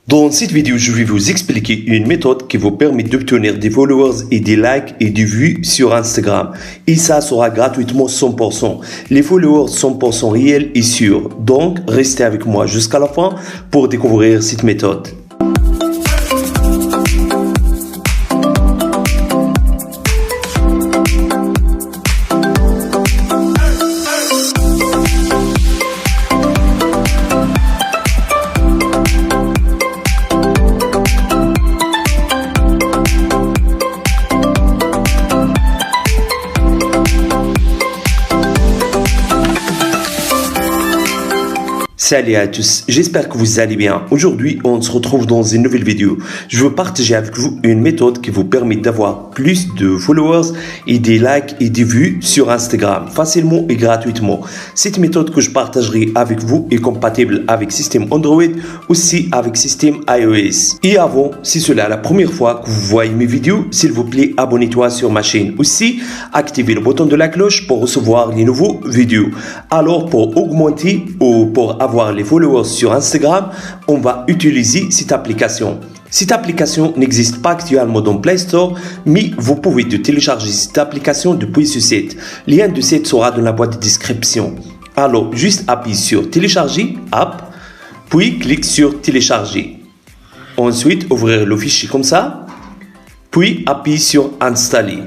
Dans cette vidéo, je vais vous expliquer une méthode qui vous permet d'obtenir des followers et des likes et des vues sur Instagram. Et ça sera gratuitement 100%. Les followers 100% réels et sûrs. Donc, restez avec moi jusqu'à la fin pour découvrir cette méthode. Salut à tous, j'espère que vous allez bien. Aujourd'hui, on se retrouve dans une nouvelle vidéo. Je veux partager avec vous une méthode qui vous permet d'avoir plus de followers et des likes et des vues sur Instagram, facilement et gratuitement. Cette méthode que je partagerai avec vous est compatible avec système Android, aussi avec système iOS. Et avant, si c'est la première fois que vous voyez mes vidéos, s'il vous plaît, abonnez-toi sur ma chaîne. Aussi, activez le bouton de la cloche pour recevoir les nouveaux vidéos. Alors, pour augmenter ou pour avoir les followers sur Instagram, on va utiliser cette application. Cette application n'existe pas actuellement dans Play Store, mais vous pouvez télécharger cette application depuis ce site. Le lien du site sera dans la boîte de description. Alors, juste appuyez sur télécharger app, puis clique sur télécharger. Ensuite, ouvrir le fichier comme ça, puis appuyez sur installer.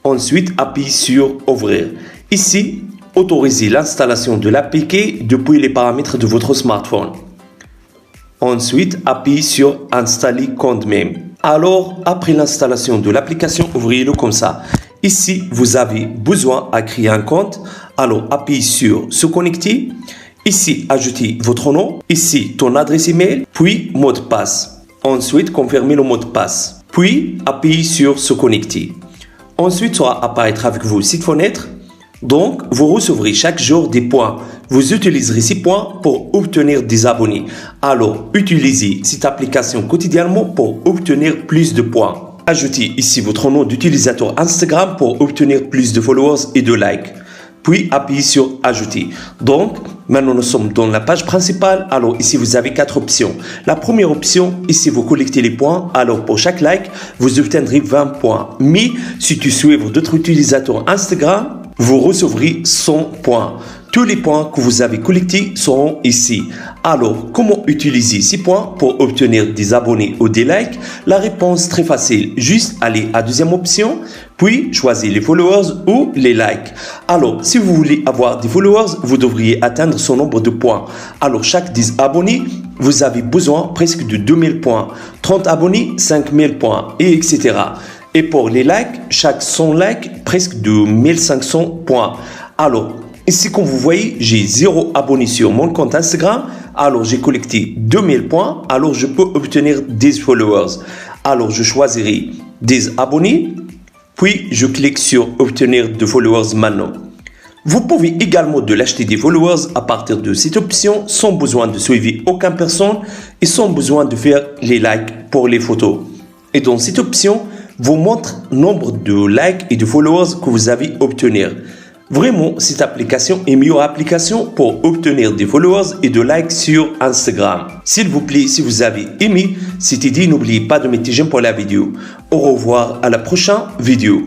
Ensuite, appuyez sur ouvrir. Ici, autorisez l'installation de l'APK depuis les paramètres de votre smartphone. Ensuite, appuyez sur installer compte même. Alors, après l'installation de l'application, ouvrez-le comme ça. Ici, vous avez besoin à créer un compte. Alors, appuyez sur se connecter. Ici, ajoutez votre nom. Ici, ton adresse email. Puis, mot de passe. Ensuite, confirmez le mot de passe. Puis, appuyez sur se connecter. Ensuite, sera apparaître avec vous cette fenêtre. Donc, vous recevrez chaque jour des points. Vous utiliserez ces points pour obtenir des abonnés. Alors, utilisez cette application quotidiennement pour obtenir plus de points. Ajoutez ici votre nom d'utilisateur Instagram pour obtenir plus de followers et de likes. Puis, appuyez sur ajouter. Donc, maintenant nous sommes dans la page principale. Alors, ici, vous avez 4 options. La première option, ici, vous collectez les points. Alors, pour chaque like, vous obtiendrez 20 points. Mais, si tu suis d'autres utilisateurs Instagram, vous recevrez 100 points. Tous les points que vous avez collectés seront ici. Alors, comment utiliser ces points pour obtenir des abonnés ou des likes? La réponse très facile. Juste aller à la deuxième option, puis choisir les followers ou les likes. Alors, si vous voulez avoir des followers, vous devriez atteindre ce nombre de points. Alors, chaque 10 abonnés, vous avez besoin presque de 2000 points. 30 abonnés, 5000 points, et etc. Et pour les likes, chaque 100 likes, presque de 1500 points. Alors, ici, comme vous voyez, j'ai 0 abonnés sur mon compte Instagram. Alors, j'ai collecté 2000 points. Alors, je peux obtenir 10 followers. Alors, je choisirai 10 abonnés. Puis, je clique sur obtenir de followers maintenant. Vous pouvez également l'acheter des followers à partir de cette option sans besoin de suivre aucune personne et sans besoin de faire les likes pour les photos. Et dans cette option, vous montre le nombre de likes et de followers que vous avez obtenir. Vraiment, cette application est une meilleure application pour obtenir des followers et de likes sur Instagram. S'il vous plaît, si vous avez aimé cette idée, n'oubliez pas de mettre j'aime pour la vidéo. Au revoir à la prochaine vidéo.